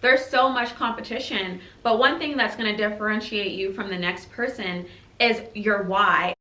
There's so much competition, but one thing that's going to differentiate you from the next person is your why.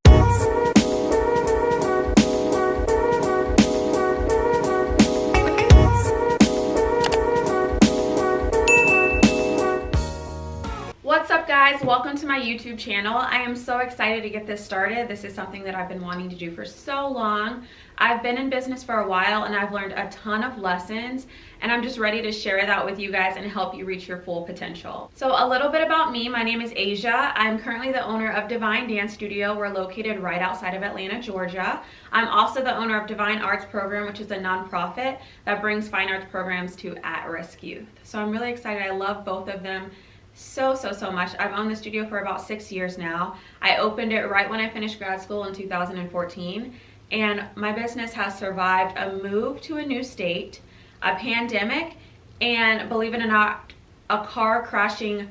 What's up guys, welcome to my YouTube channel. I am so excited to get this started. This is something that I've been wanting to do for so long. I've been in business for a while and I've learned a ton of lessons, and I'm just ready to share that with you guys and help you reach your full potential. So a little bit about me. My name is Ashia. I'm currently the owner of Divine Dance Studio. We're located right outside of Atlanta, Georgia. I'm also the owner of Divine Arts Program, which is a nonprofit that brings fine arts programs to at-risk youth. So I'm really excited. I love both of them so much. I've owned the studio for about 6 years now. I opened it right when I finished grad school in 2014, and my business has survived a move to a new state, a pandemic, and believe it or not, a car crashing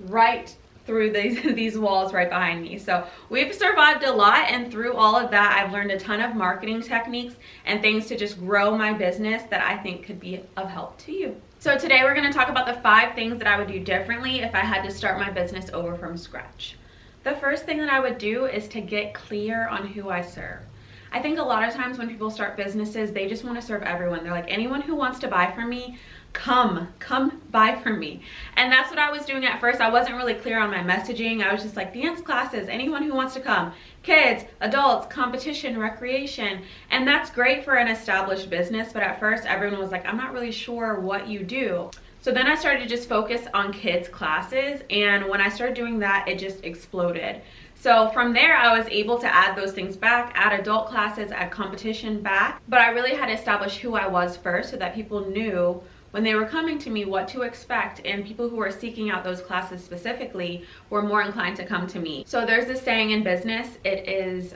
right through these walls right behind me. So we've survived a lot, and through all of that I've learned a ton of marketing techniques and things to just grow my business that I think could be of help to you. So today we're going to talk about the 5 things that I would do differently if I had to start my business over from scratch. The first thing that I would do is to get clear on who I serve. I think a lot of times when people start businesses, they just want to serve everyone. They're like, anyone who wants to buy from me, come buy from me. And that's what I was doing at first. I wasn't really clear on my messaging. I was just like, dance classes, anyone who wants to come, kids, adults, competition, recreation. And that's great for an established business, but at first everyone was like, I'm not really sure what you do. So then I started to just focus on kids classes, and when I started doing that, it just exploded. So from there, I was able to add those things back, add adult classes, add competition back, but I really had to establish who I was first so that people knew when they were coming to me what to expect, and people who were seeking out those classes specifically were more inclined to come to me. So there's this saying in business, it is,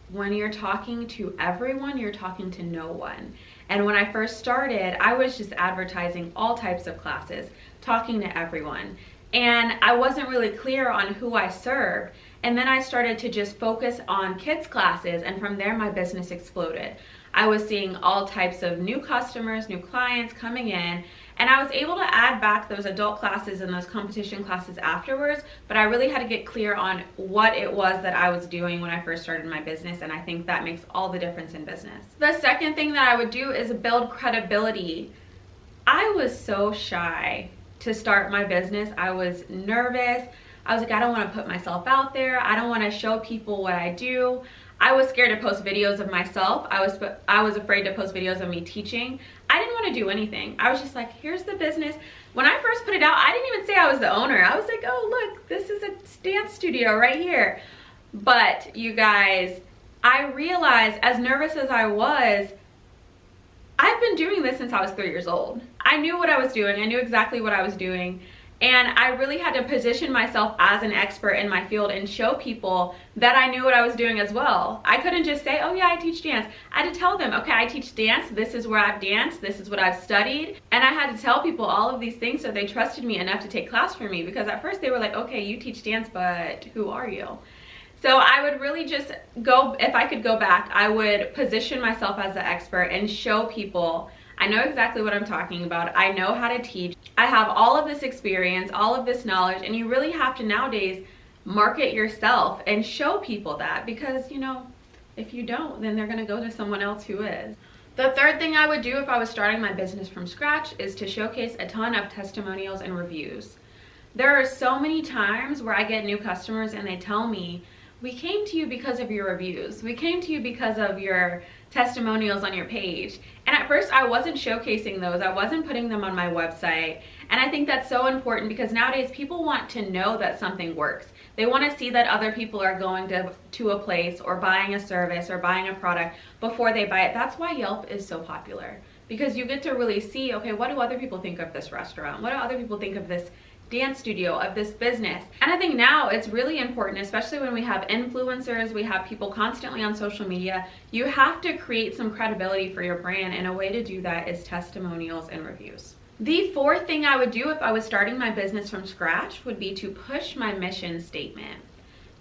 when you're talking to everyone, you're talking to no one. And when I first started, I was just advertising all types of classes, talking to everyone. And I wasn't really clear on who I served. And then I started to just focus on kids classes, and from there my business exploded. I was seeing all types of new customers, new clients coming in, and I was able to add back those adult classes and those competition classes afterwards, but I really had to get clear on what it was that I was doing when I first started my business, and I think that makes all the difference in business. The second thing that I would do is build credibility. I was so shy to start my business. I was nervous. I was like, I don't want to put myself out there. I don't want to show people what I do. I was scared to post videos of myself. I was afraid to post videos of me teaching. I didn't want to do anything. I was just like, here's the business. When I first put it out, I didn't even say I was the owner. I was like, oh look, this is a dance studio right here. But you guys, I realized, as nervous as I was, I've been doing this since I was 3 years old. I knew what I was doing. I knew exactly what I was doing. And I really had to position myself as an expert in my field and show people that I knew what I was doing as well. I couldn't just say, oh yeah, I teach dance. I had to tell them, okay, I teach dance. This is where I've danced. This is what I've studied. And I had to tell people all of these things so they trusted me enough to take class from me, because at first they were like, okay, you teach dance, but who are you? So I would really just go, if I could go back, I would position myself as the expert and show people I know exactly what I'm talking about. I know how to teach. I have all of this experience, all of this knowledge, and you really have to nowadays market yourself and show people that, because, you know, if you don't, then they're gonna go to someone else who is. The third thing I would do if I was starting my business from scratch is to showcase a ton of testimonials and reviews. There are so many times where I get new customers and they tell me, we came to you because of your reviews. We came to you because of your testimonials on your page. And at first I wasn't showcasing those. I wasn't putting them on my website. And I think that's so important, because nowadays people want to know that something works. They want to see that other people are going to a place or buying a service or buying a product before they buy it. That's why Yelp is so popular, because you get to really see, okay, what do other people think of this restaurant? What do other people think of this dance studio, of this business? And I think now it's really important, especially when we have influencers, we have people constantly on social media, you have to create some credibility for your brand, and a way to do that is testimonials and reviews. The fourth thing I would do if I was starting my business from scratch would be to push my mission statement.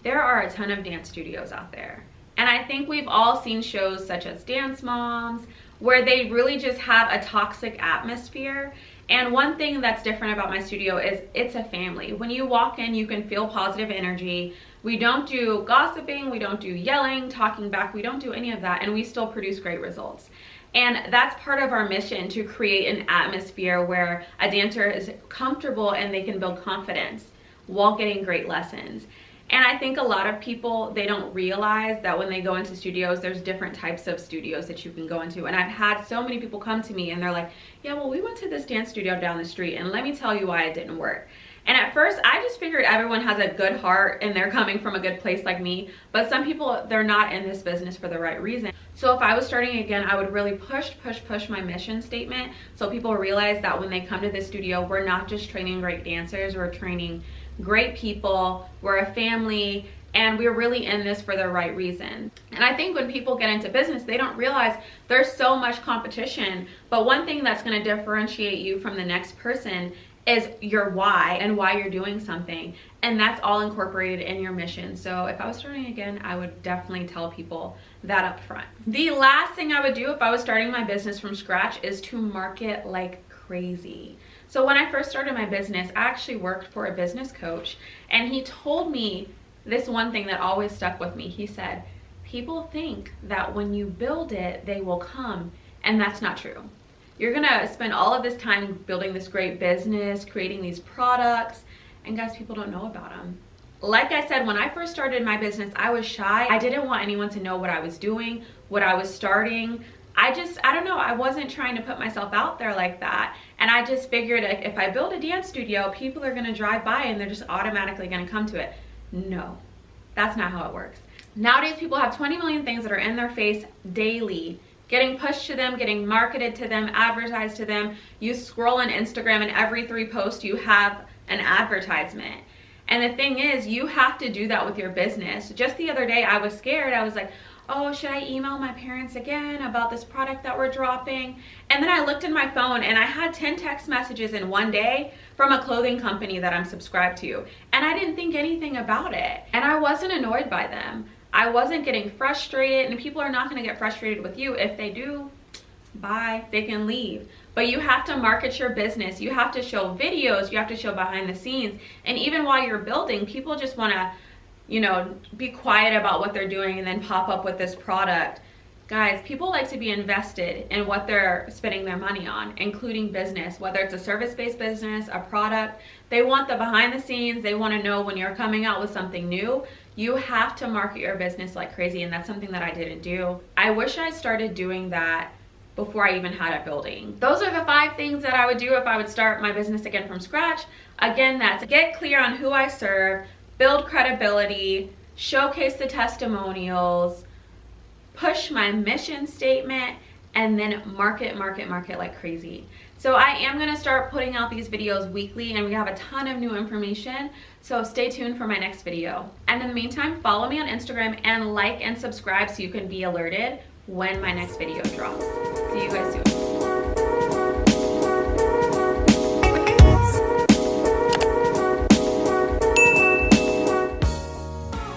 There are a ton of dance studios out there, and I think we've all seen shows such as Dance Moms, where they really just have a toxic atmosphere. And one thing that's different about my studio is it's a family. When you walk in, you can feel positive energy. We don't do gossiping, we don't do yelling, talking back, we don't do any of that, and we still produce great results. And that's part of our mission, to create an atmosphere where a dancer is comfortable and they can build confidence while getting great lessons. And I think a lot of people, they don't realize that when they go into studios, there's different types of studios that you can go into. And I've had so many people come to me and they're like, yeah, well, we went to this dance studio down the street and let me tell you why it didn't work. And at first, I just figured everyone has a good heart and they're coming from a good place like me. But some people, they're not in this business for the right reason. So if I was starting again, I would really push my mission statement, so people realize that when they come to this studio, we're not just training great dancers, we're training great people, we're a family, and we're really in this for the right reason. And I think when people get into business, they don't realize there's so much competition, but one thing that's going to differentiate you from the next person is your why and why you're doing something, and that's all incorporated in your mission. So if I was starting again, I would definitely tell people that up front. The last thing I would do if I was starting my business from scratch is to market like crazy. So when I first started my business, I actually worked for a business coach, and he told me this one thing that always stuck with me. He said, people think that when you build it, they will come, and that's not true. You're gonna spend all of this time building this great business, creating these products, and guys, people don't know about them. Like I said, when I first started my business, I was shy. I didn't want anyone to know what I was doing, what I was starting. I don't know, I wasn't trying to put myself out there like that. And I just figured if I build a dance studio, people are gonna drive by and they're just automatically gonna come to it. No, that's not how it works. Nowadays, people have 20 million things that are in their face daily, getting pushed to them, getting marketed to them, advertised to them. You scroll on Instagram and every 3 posts you have an advertisement. And the thing is, you have to do that with your business. Just the other day, I was scared. I was like, oh, should I email my parents again about this product that we're dropping? And then I looked in my phone and I had 10 text messages in one day from a clothing company that I'm subscribed to. And I didn't think anything about it. And I wasn't annoyed by them. I wasn't getting frustrated, and people are not gonna get frustrated with you. If they do, bye, they can leave. But you have to market your business. You have to show videos, you have to show behind the scenes. And even while you're building, people just wanna, you know, be quiet about what they're doing and then pop up with this product. Guys, people like to be invested in what they're spending their money on, including business, whether it's a service-based business, a product. They want the behind the scenes. They want to know when you're coming out with something new. You have to market your business like crazy, and that's something that I didn't do. I wish I started doing that before I even had a building. Those are the 5 things that I would do if I would start my business again from scratch. Again, that's get clear on who I serve, build credibility, showcase the testimonials, push my mission statement, and then market like crazy. So I am gonna start putting out these videos weekly, and we have a ton of new information, so stay tuned for my next video. And in the meantime, follow me on Instagram and like and subscribe so you can be alerted when my next video drops. See you guys soon.